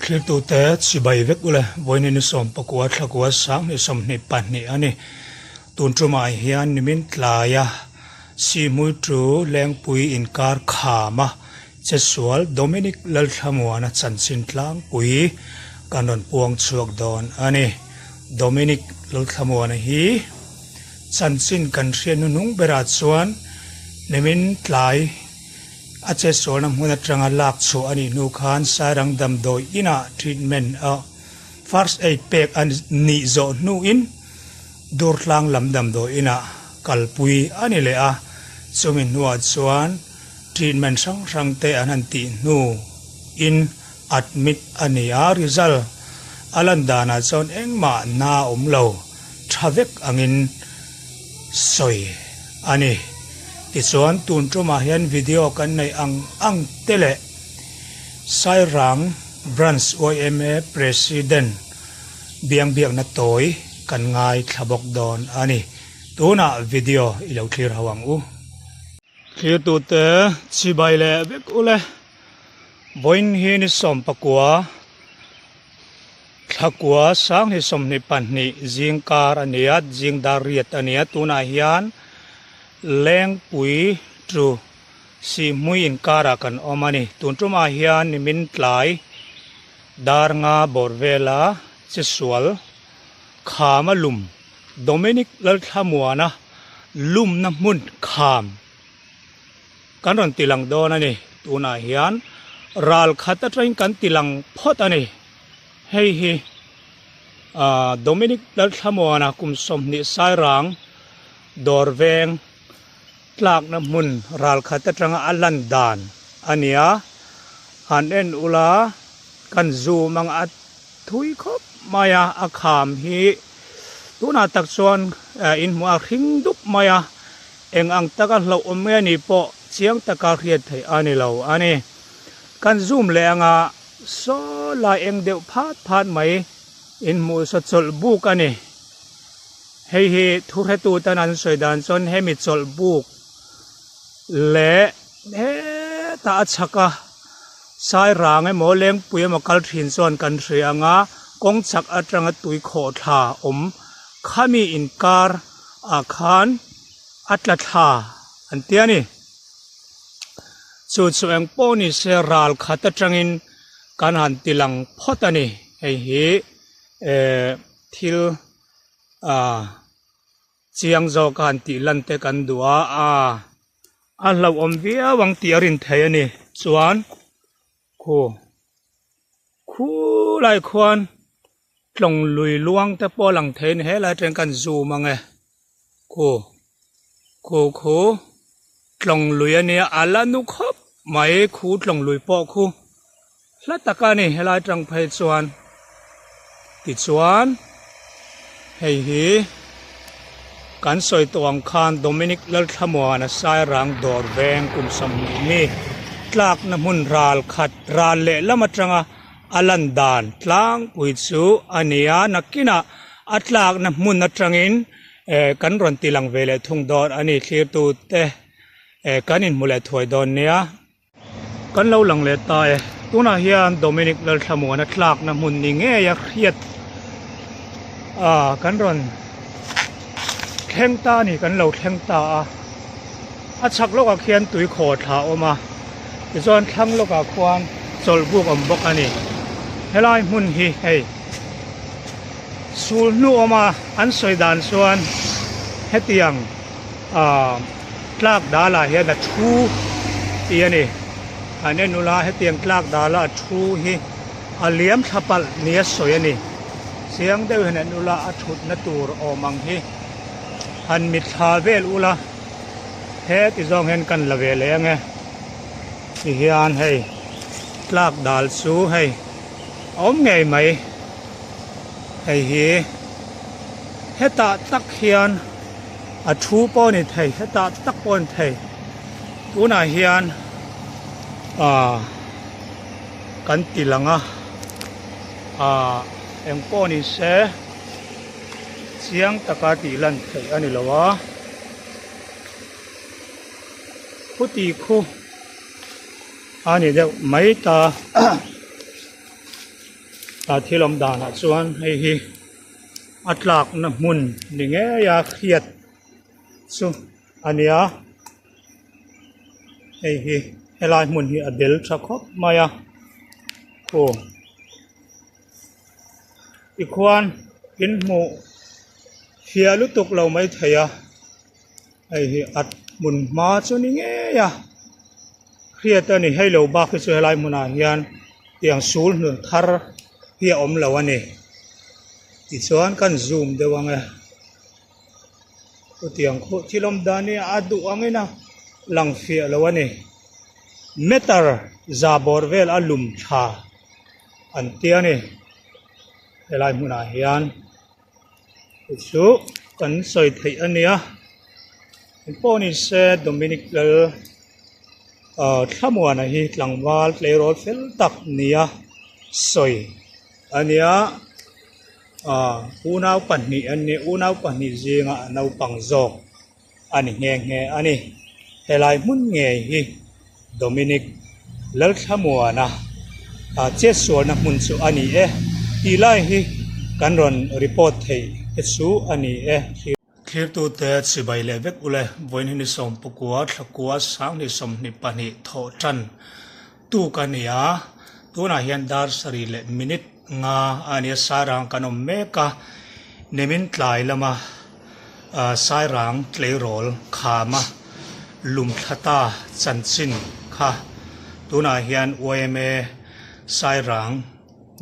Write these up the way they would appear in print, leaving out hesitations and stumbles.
คลิปตัวแต่สิบใบเวกเลยวันนี้นิสมปกวดทักวดสังนิสมในปันนี่อันนี้ตุนจุมาเฮียนนิมิตลายะสีมุตรูแรงปุยอินการขามาเจสวลโดมินิกเลลทมัวนะจันสินทางปุยการโดนปวงชวกดอนอันนี้โดมินิกเลลทมัวนะฮีจันสินกันเรียนนุ่งเบรัดส่วนนิมิตลายอาจจะสอนมุนตรังลักษณ์อันนี้นุขันสารังดำโดยอินาทรีทเมนต์first aid pack อันนี้โจนูอินดูร์ลังลำดำโดยอินากัลปุยอันนี้เลยสมินวัดส่วนทรีทเมนต์สังเตอันนั้นตีนูอินอัดมิดอันนี้result อลันดานาจอนเอ็งมานาเลวทราเวกอังินสวยอันนี้ที่ส่วนตุนจุมาเห็นวิดีโอกันในอังเตเลไซรังบรันส์ OMA President เบียงนัดโตยกันง่ายขบกดอนอันนี้ตัวน่ะวิดีโออีเหล่าเคลียร์หวังเคลียร์ตัวเตะชิบายเล่เบกุเล่บอยน์เฮนิสมปะกัวขกัวสังนิสมนิปันนิจิงการอันนี้จิงดารีตอันนี้ตัวน่ะเฮียนแรงปุยทรูสีมุยอินการากันออมานีตุนจุมาเฮียนนิมินทลายดาร์งาบอร์เวลาเจสวลขามาลุมโดมินิกเลลทามัวนะลุมน้ำมุนขามกันรันติลังโดนันนี่ตุนาเฮียนรัลขัดตรังกันติลังพอตันนี่เฮ้ยโดมินิกเลลทามัวนะคุมสมนิสายรังดอร์เวงหลักน้ำมุนรัลขัดตรังอัลลันดานอันนี้ฮันเอ็นอุลากันจูมังอัดทุยคบมายาอาขามฮีตุนาตักส่วนอินมัวหิงดุบมายาเองอังตะกันเราอมเมนี่ปะเสียงตะการเรียดไทยอันนี้เราอันนี้กันซูมแรงโซลาเองเดียวพาดไหมอินมัวสดสลบุกอันนี้เฮ้ยทุเรตูตันันสวยดันส่วนเฮมิสลบุกเละตาชักสายรางไอ้หมอเลี้ยงปุยมาคัลทินส่วนกันเสียงกงชักอัตรังตุยโคทาขามีอินการอาคารอัตลทาอันเตียนี่สุดสวงปนิเซรัลขัดตรังอินการหันติลังพอตันี่เฮ้ทิลเจียงโจกันติลันเตกันดัวเราอมเวียวังตีอรินเทียนี่ส่วนคูไลควันลงลุยล่วงแต่พอหลังเทนเฮลัยเทนกันจูมังเอคูลงลุยเนี่ยอัลลานุขบไม่คูลงลุยปอคูแล้วตะการนี่เฮลัยจังเพยส่วนติดส่วนเฮ้ยกันสอยตัวอังคารโดมินิกเลลทมัวนะสายรังดอร์แวงกุมสมนี่ตลากน้ำมุนรัลขัดรัลเละละมาจังอลันดานตลางปุยซูอันนี้นักกินะอัตลากน้ำมุนนัดจังอินกันรันติลังเวลทุ่งดอนอันนี้คลีร์ตูเตกันอินมุเลถวยดอนเนี่ยกันเล่าหลังเลตายตัวน่ะเฮียนโดมินิกเลลทมัวนะตลากน้ำมุนนี่เงี้ยยักเฮียดกันรันแข่งตานี่กันเราแข่งตาชักโลกเขียนตุยโคตรออกมาส่วนทั้งโลกควานโซลบุกอมบกอันนี้เฮลัยมุนฮีเฮสูนูออกมาอันสวยดานส่วนเฮตียงกลากดาลาเฮดัทูตีนี่อันนี้นุลาเฮตียงกลากดาลาทูฮีเลียมทับลเนียสวยนี่เสียงเดือดนุลาอัชุดนตูรอมังฮีอันมิทาเวลอุลาเฮติจงเห็นกันละเวลยังไงที่เฮียนให้กลากดาลสูให้ไงไหมให้เฮตาตักเฮียนชูปอนี่ไทยเฮตาตักปอนไทยตัวน่ะเฮียนกันติลังเอ็งปอนี่เสเสียงตะการตีลันไทยอันนี้ละวะพุติคูอันนี้เดี๋ยวไม่ตา ที่ลำดานส่วนไอ้ฮีอัตลักน้ำมุนนี่ไงอยากเครียดสุอันเนี้ยไอ้ฮีไอ้ลายมุนฮีอเดลสักครบมายาโอ้อีกคนกินหมูเฮียลุตุกเราไม่เทียไอ้ฮีอัดมุนมาส่วนนี่ไงยาเครียดตอนนี้ให้เราบ้าคือส่วนไอ้ลายมุนอ่ะอย่างสูงหนึ่งทาร์เฮียอมเราวันนี้ที่ส่วนกันซูมเดี๋ยวว่าไงตัวอย่างที่ลำดานี่อาดูว่าไงนะหลังเฟียเราวันนี้เมตาร์ซาบอร์เวลอลุมชาอันเตียนี่อะไรมุนาเฮียนสุกันสอยไทยอันเนี้ยพวกนี้เซโดมินิกเลถ้ามัวนะฮีหลังวาลเลโรเฟลตักเนี้ยสอยอันเนี้ยอุณาวปันนี่อันนี้อุณาวปันนี่จริงอ่ะนาวปังจอกอันนี้เงี้ยอันนี้เฮลัยมุนเงี้ยฮีโดมินิกเลิกถ้ามัวนะเจ็ดส่วนนะมุนสุอันนี้อีไลฮีกันรอนรีพอร์ตให้เจ็ดส่วนอันนี้คลิปตัวเตะสิบใบเล็กอุเลวันนี้ส่งปกวดตะกัวสังนิสมนิปนิทอจันตู้กันเนี่ยตัวน่าเห็นดาร์สรีเลมินิตงาอันนี้สายรังกันอมเมกะเนมินทลายละมาสายรังเทเลโรลขามาลุมทัตาจันซินค่ะตัวน่าเห็นโอเอเมสายรัง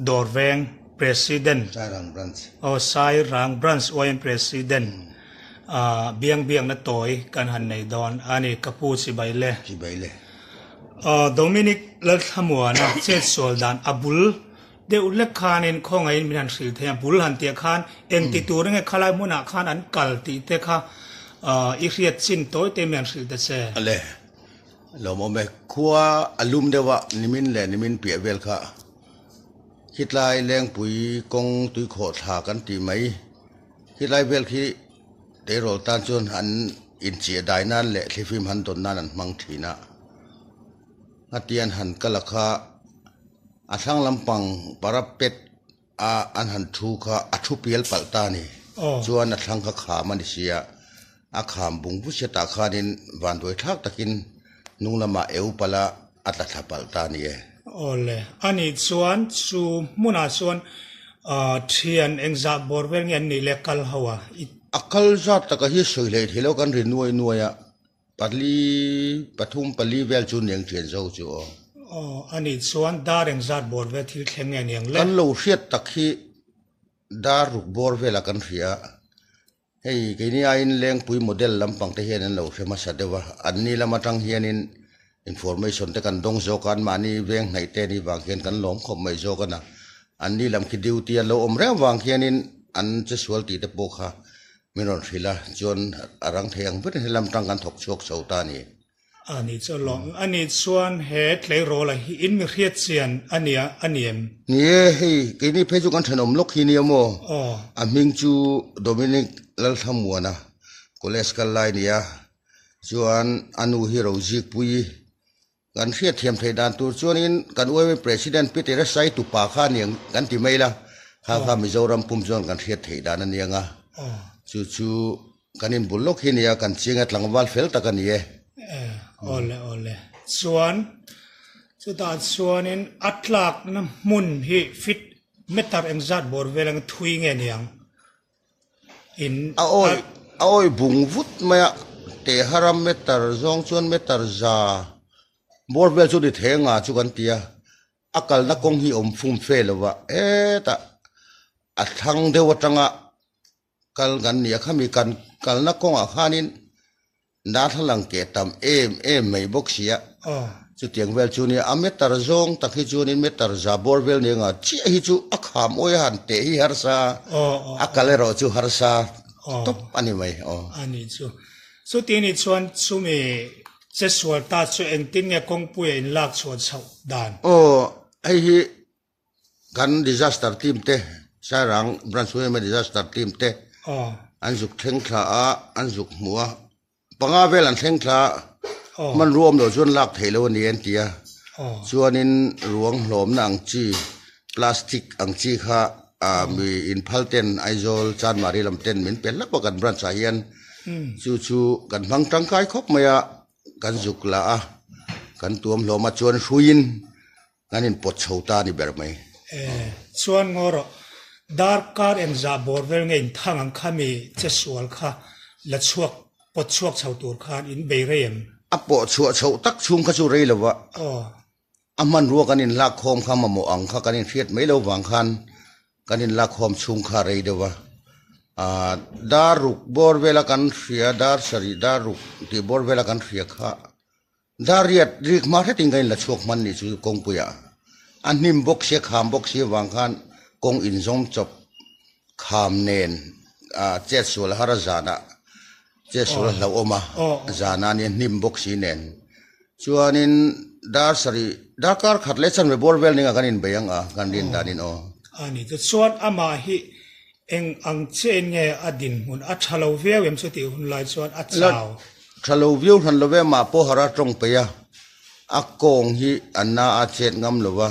ดอร์เวงPresident สายรังบรันส์สายรังบรันส์วัน President เบียงนัดต่อยกันหันในดอนอันนี้กับผู้สิบใบเล่โดมินิกเลิศขมัวนะเจ็ดโซลดานอับุลเดี๋ยวเล็กขานเองของไอ้มินันสิลเทียบุลหันเตียขานเองติดตัวเรื่องขลายมุนักขานอันกัลติเตค่ะอีเรียดสินโต้เตมินันสิลเตเซ่อะไรเราโมเมขัวอารมณ์เดวะนิมินแหละนิมินเปียเวลค่ะคิดลายแรงปุ๋ยกงตุยโขดหากันตีไหมคิดลายเวลที่เดโรตานจนหันอินเสียดายนั่นแหละที่ฟิล์มหันตนนั่นมังทีนะอาเตียนหันกะละค่ะอาช่างลำปังปราเป็ดอันหันทูค่ะอัทุเปียลปัลตานี่จวนอัช่างข้าขามันเสียอาขามบุงผู้เชตาขานินวันโดยทักตะกินนุงละมาเอวปละอัตถาปัลตานี่โอ้เลยอันนี้ส่วนสูมุนาส่วนเทียนเอ็งจับบอร์เวงยันนี่เล็กกัลหัวอักลจัดตะกี้สวยเลยที่เรากันเรียนนัวอะปัลลีปทุมปัลลีเวลจุนยังเทียนเจ้าจูอันนี้ส่วนดาร์เอ็งจับบอร์เวที่แข็งเงี้ยเล็กกันเราเสียตะกี้ดารุกบอร์เวลกันเสียเฮ้ยกินี่ไอ้เลี้ยงปุ๋ยโมเดลลำปังที่เห็นนั่นเราเชื่อมาสัตว์ว่าอันนี้ละมาตั้งเฮียนินinformation แต่กันดงโจกันมานี่เวียงไหนเตนี่วางเขียนกันหลงขมไม่โจกันนะอันนี้ลำคิดดิวเตียนเราอมเรื่องวางเขียนินอันจะสวลตีตะโปค่ะไม่นอนฟิละจนอรังเทียงเพื่อให้ลำตั้งกันถกโชกเสาตานี่อันนี้จะลองอันนี้ส่วนเหตุเลยโรละอินมีเรียดเสียนอันนี้นี่เฮ้ยกินี่เพจุกันถนมลูกฮีเนียโมอันมิงจูโดมินิกลัลทามัวนะโคเลสกัลไลเนี่ยจวนอนุฮิโรจิกปุยกันเสียเทียมไทยดานตัวจวนนี้กันอวยเป็น President พิเตอร์ไซตุปาข้าเนี่ยกันที่ไม่ละข้ามิโซรัมปุ่มจวนกันเสียไทยดานนั่นเนี่ยจู่กันอินบุลล็อกเฮียกันเชียงอัตลังวัลเฟลตะกันเนี่ยโอเลส่วนสุดท้ายส่วนนี้อัตลักน้ำมุนฮีฟิตเมตาร์เอ็งจัดบอร์เวลังทุยเงี้ยเนี่ยอินเอาไอ้บุงวุฒมาเตะฮารัมเมตาร์จงชวนเมตาร์จาบอร์เวลจุดที่เทงจุกันเตียอักลนักกงฮีอมฟุ่มเฟลวะแต่อัดทั้งเดวจังกัลกันเนี่ยข้ามีกันกัลนักกงข้านินนาทลังเกตัมไม่บกเสียจุดเตียงเวลจูนี่อเมตาร์จงตะกี้จูนี่เมตาร์จาบอร์เวลเนี่ยเชี่ยฮิจูอักขามโอยหันเตะฮิฮาร์ซาอักเลโรจูฮาร์ซาตบอันนี้ไหมอันนี้จูสุดที่นี่ส่วนสุมีเจสวลตาส่วนเอ็งตินเนี่ยคงป่วยอินลักส่วนสาวดานไอ้ฮีกัน disaster team เตะใช่รังบรันสวยมา disaster team เตะอันสุกเทงคลาอันสุกหัวปังอาเวลันเทงคลามันรวมโดยส่วนลักเทเลวันนี้เตียส่วนนี้หลวงหลอมนางจี plastic ang chi kha mi in phalten aizol chan mari lamten min pel lak kan bran cha hian chu chu kan bang tang kai khop maya kan zukla a kan tuam hloma chuan hruin kanin pot chhota ni ber mai chuan ngoro dark car and za borvel ngein thang ang khami che sual kha la chuak pot chuak chho tur khan in beirem apo chu chho tak chung kha chu rei lawa aman ruwa kanin lak khom kha mamo ang kha kanin fiat mai lo wang khan kanin lak khom chung kha rei dewa daruk borvela kan ria dar sari daruk ti borvela kan ria kha dariat rik ma the tingain la chuak man ni chu kong puya anim bok se kham bok se wang khan kong in zom chop kham nen che sul har zana che sul la oma zana ni nim bok si nen chuanin dar sari dakar khatle chan me borvel ninga kanin bayang kan din danin ani to chuan ama hi eng ang chen nge adin mun a thalo veu em chu ti hun lai chuan a chau thalo view han love ma po hara tong pe ya akong hi anna a chet ngam lova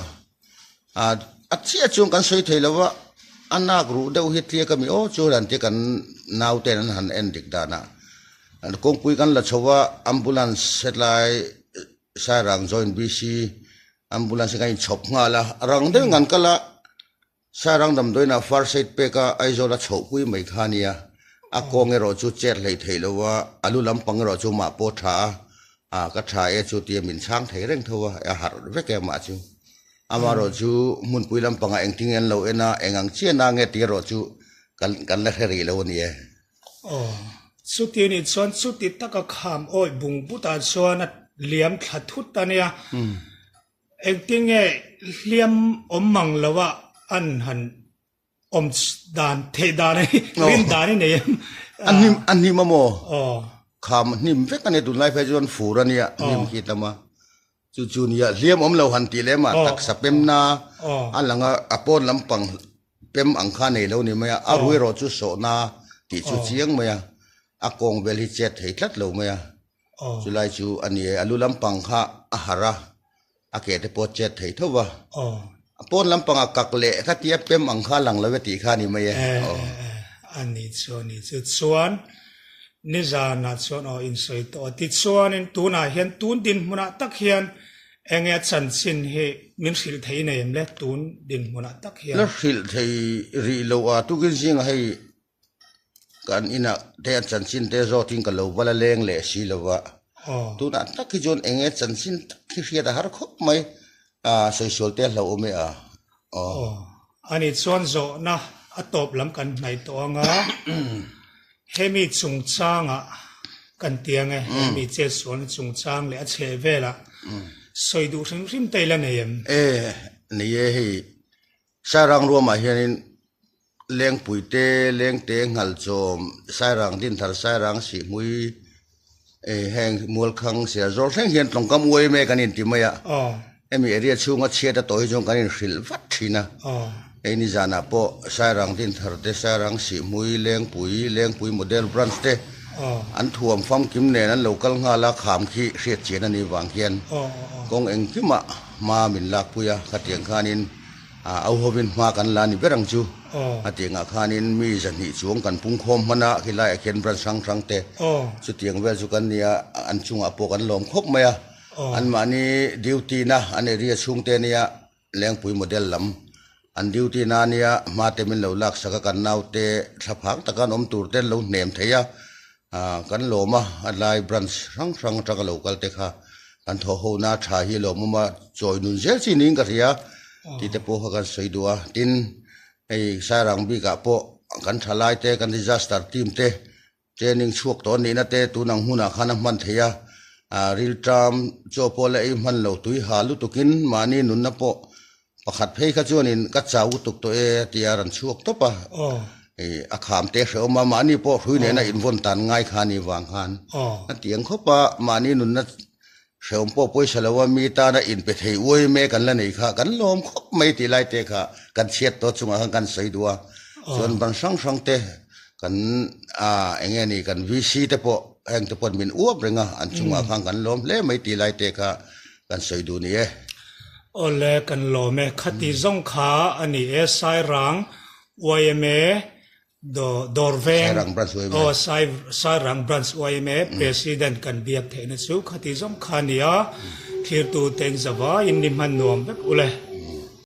a chia chung kan soi thei lova anak ru deu hi tlia kami chu ran te kan nau ten han en dik dana kong pui kan la chowa ambulance setlai sarang join bc ambulance kai chop nga la rang de ngan kala sarang dam doina far side pe ka aizola chho pui mai khania akong ero chu chet lei theilowa alu lampang ero chu ma po tha ka tha e chu ti min sang thei reng thowa a har ve ke ma chu amaro chu mun pui lampanga engting en lo ena engang chiana nge ti ro chu kan la theri lo ni e chu ti ni chuan chu ti taka kham oi bung buta chuan liam thathut tania engting e liam omang lawa an han om dan the dan rin dan ni annim mamo kham nim ve kan du lai phe jon furania nim ki tama chu chu nia liam om lo han ti le ma tak sapem na alanga apon lampang pem angkha nei lo ni maya a rui ro chu so na ti chu chiang maya akong vel hi chet thei tlat lo maya chu lai chu ani alu lampang kha ahara ake te po chet thei thowa pon lampang kakle kha tia pem angkha lang lawe ti kha ni mai ani chuan ni zana chuan in soi to ti chuan in tuna hian tun din muna tak hian enge chan chin he min sil thei nei em le tun din muna tak hian la sil thei ri lo tu kin jing hei kan ina te chan chin te zo ting ka lo bala leng le si lowa tuna tak ki jon enge chan chin ki ria da har khop mai social te lo me ani chuan zo na atop lam kan nai to anga hemi chung changa kan tianga hemi che suan chung chang le a che vela soi du rim te la nem ni ye hi sarang ro ma hianin leng puite leng te ngal chom sarang din thar sarang si mui heng mul khang sia zol theng hian tlong kam uai me kanin ti maya emi area chunga cheta toy jong kanin hril vat thina ni jana po sarang din thar te sarang si mui leng pui model branch te an thuam fam kim ne nan local nga la kham khi hriat chen ani wang hian kong eng kima ma min lak puya khatiang khanin au hovin ma kan la ni berang chu atinga khanin mi jani chuang kan pung khom mana khilai akhen branch sang te chu tiang vel chu kan nia an chunga po kan lom khop maya an mani duty na an area chung te nia leng pui model lam an duty na nia ma te min lo lak saka kan nau te thaphak takan om tur ten lo nem theya kan loma alai branch rang taka local te kha kan tho ho na tha hi lo ma choi nun zel chi ning ka ria ti te po kan soidua tin ei sarang bi ka po kan thalai te kan disaster team te training chuak to ni na te tu nang huna khana man theya real time cho po le i man lo tui halu tukin mani nun na po pakhat phei kha chuanin ka chau tuk to tiaran chuak to pa akham te hre ma mani po hrui ne na invon tan ngai khani wang khan tiang khopa mani nun na hreum po poisa lawa mi ta na in pe thei oi me kan la nei kha kan lom khop mai ti lai te kha kan chet to chunga kan soidua chuan ban sang te kan enge ni kan vc te po heng te pon min uap renga an chunga khang kan lom le mai ti lai te kha kan soidu ni โอเลกันโลเมคติซงขาอันนี้เอสไซรังวายเมดอร์เวง Sai rang Bruns Wayme. โอไซรังบรันส์วายเมpresident กันเบียบเทนสุคติซงขานียาคิรตูเต็งสวาอินนิมันนวมแบบอุเล